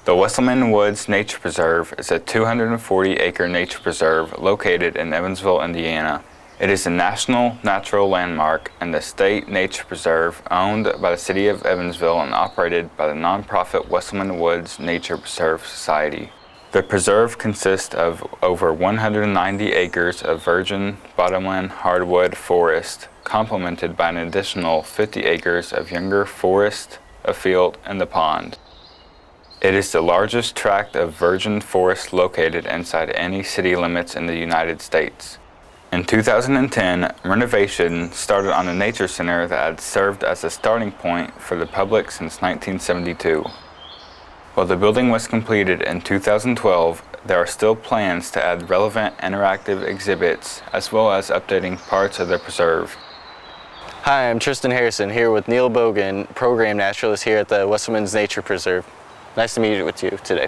The Wesselman Woods Nature Preserve is a 240-acre nature preserve located in Evansville, Indiana. It is a National Natural Landmark and a state nature preserve owned by the City of Evansville and operated by the nonprofit Wesselman Woods Nature Preserve Society. The preserve consists of over 190 acres of virgin bottomland hardwood forest, complemented by an additional 50 acres of younger forest, a field, and the pond. It is the largest tract of virgin forest located inside any city limits in the United States. In 2010, renovation started on the Nature Center that had served as a starting point for the public since 1972. While the building was completed in 2012, there are still plans to add relevant interactive exhibits as well as updating parts of the preserve. Hi, I'm Tristan Harrison here with Neil Bogan, Program Naturalist here at the Wesselman's Nature Preserve. Nice to meet with you today.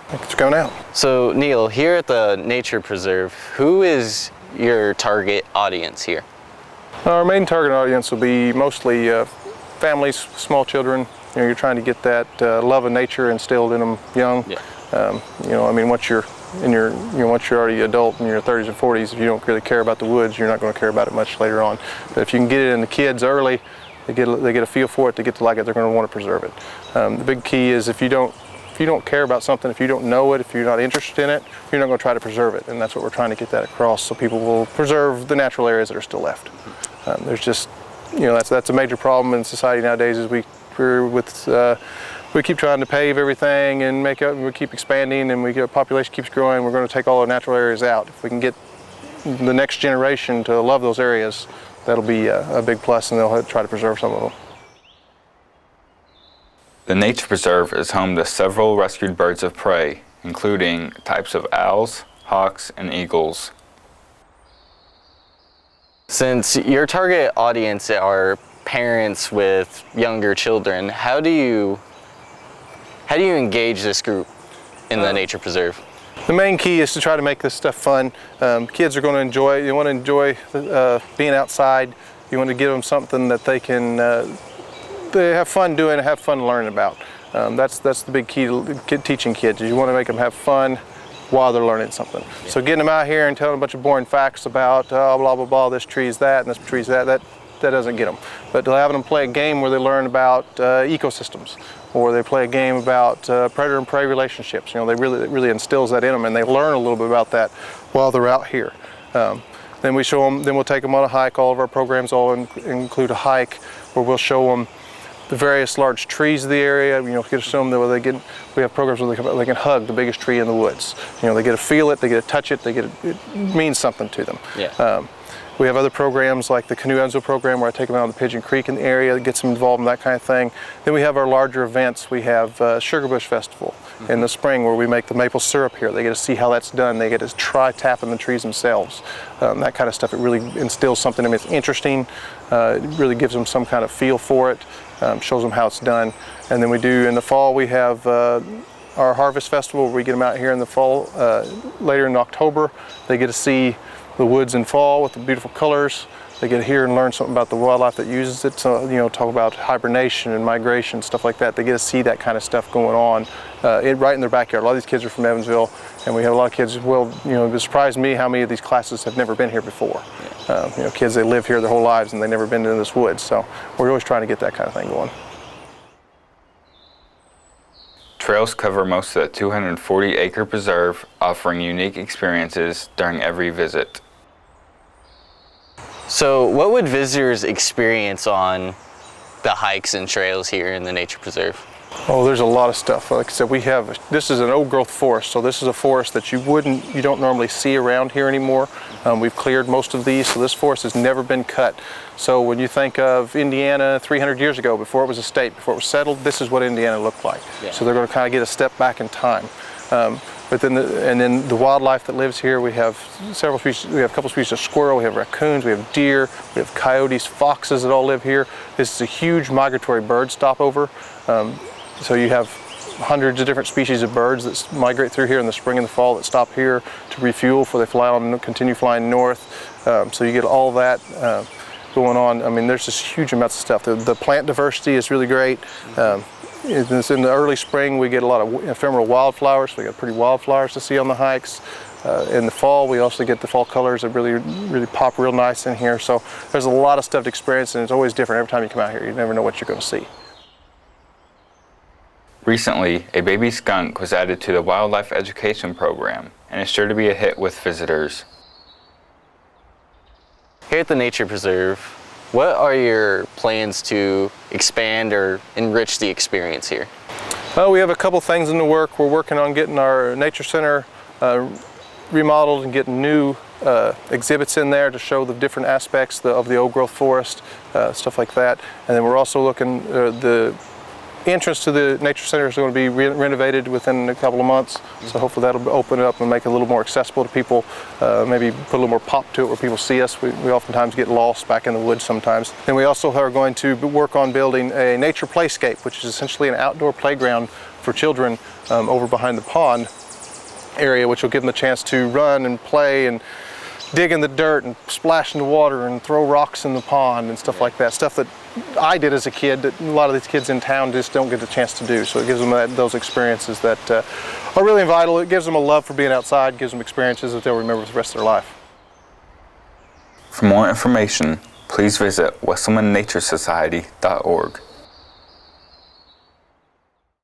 Thanks for coming out. So Neil, here at the Nature Preserve, who is your target audience here? Our main target audience will be mostly families, small children. You know, you're trying to get that love of nature instilled in them young. Yeah. Once you're once you're already adult in your 30s and 40s, if you don't really care about the woods, you're not going to care about it much later on. But if you can get it in the kids early, they get a feel for it, they get to like it, they're going to want to preserve it. The big key is if you don't care about something, if you don't know it, if you're not interested in it, you're not going to try to preserve it, and that's what we're trying to get that across, so people will preserve the natural areas that are still left. There's just, that's a major problem in society nowadays. Is we keep trying to pave everything and we keep expanding, and our population keeps growing. We're going to take all the natural areas out. If we can get the next generation to love those areas, that'll be a big plus, and they'll try to preserve some of them. The Nature Preserve is home to several rescued birds of prey, including types of owls, hawks, and eagles. Since your target audience are parents with younger children, how do you engage this group in the Nature Preserve? The main key is to try to make this stuff fun. Kids are going to enjoy it. You want to enjoy being outside. You want to give them something that they can they have fun doing and have fun learning about. That's the big key to teaching kids. Is you want to make them have fun while they're learning something. Yeah. So getting them out here and telling them a bunch of boring facts about blah blah blah, this tree's that and this tree's that doesn't get them. But having them play a game where they learn about ecosystems, or they play a game about predator and prey relationships. They really instills that in them, and they learn a little bit about that while they're out here. Then we show them. Then we'll take them on a hike. All of our programs all include a hike where we'll show them the various large trees of the area. Get to show them that we have programs where they can hug the biggest tree in the woods. They get to feel it, they get to touch it, it means something to them. Yeah. We have other programs like the Canoe Evansville program where I take them out to Pigeon Creek in the area, that gets them involved in that kind of thing. Then we have our larger events. We have Sugar Bush Festival in the spring where we make the maple syrup here. They get to see how that's done. They get to try tapping the trees themselves. That kind of stuff, it really instills something in them. It's interesting. It really gives them some kind of feel for it, shows them how it's done. And then we do, in the fall, we have our Harvest Festival where we get them out here in the fall. Later in October, they get to see the woods in fall with the beautiful colors. They get to hear and learn something about the wildlife that uses it. So, talk about hibernation and migration, stuff like that. They get to see that kind of stuff going on right in their backyard. A lot of these kids are from Evansville, and we have a lot of kids. Well, it surprised me how many of these classes have never been here before. Yeah. Kids, they live here their whole lives and they've never been into this woods. So we're always trying to get that kind of thing going. Trails cover most of the 240-acre preserve, offering unique experiences during every visit. So what would visitors experience on the hikes and trails here in the Nature Preserve? Oh, there's a lot of stuff. Like I said, this is an old growth forest, so this is a forest that you don't normally see around here anymore. We've cleared most of these, so this forest has never been cut. So when you think of Indiana 300 years ago, before it was a state, before it was settled, this is what Indiana looked like. Yeah. So they're going to kind of get a step back in time. But then the wildlife that lives here, we have several species. We have a couple species of squirrel, we have raccoons, we have deer, we have coyotes, foxes that all live here. This is a huge migratory bird stopover. So you have hundreds of different species of birds that migrate through here in the spring and the fall that stop here to refuel before they fly on and continue flying north. So you get all that going on. I mean, there's just huge amounts of stuff. The plant diversity is really great. in the early spring, we get a lot of ephemeral wildflowers. So we got pretty wildflowers to see on the hikes. In the fall, we also get the fall colors that really pop real nice in here. So there's a lot of stuff to experience, and it's always different every time you come out here. You never know what you're going to see. Recently, a baby skunk was added to the wildlife education program, and is sure to be a hit with visitors. Here at the Nature Preserve, what are your plans to expand or enrich the experience here? Well, we have a couple things in the work. We're working on getting our nature center remodeled and getting new exhibits in there to show the different aspects of the old growth forest, stuff like that. And then we're also looking, the entrance to the nature center is going to be renovated within a couple of months. So hopefully that'll open it up and make it a little more accessible to people, maybe put a little more pop to it where people see us. We oftentimes get lost back in the woods sometimes. And we also are going to work on building a nature playscape, which is essentially an outdoor playground for children over behind the pond area, which will give them a chance to run and play and dig in the dirt and splash in the water and throw rocks in the pond and stuff like that. Stuff that I did as a kid that a lot of these kids in town just don't get the chance to do. So it gives them those experiences that are really vital. It gives them a love for being outside, gives them experiences that they'll remember for the rest of their life. For more information, please visit WesselmanNatureSociety.org.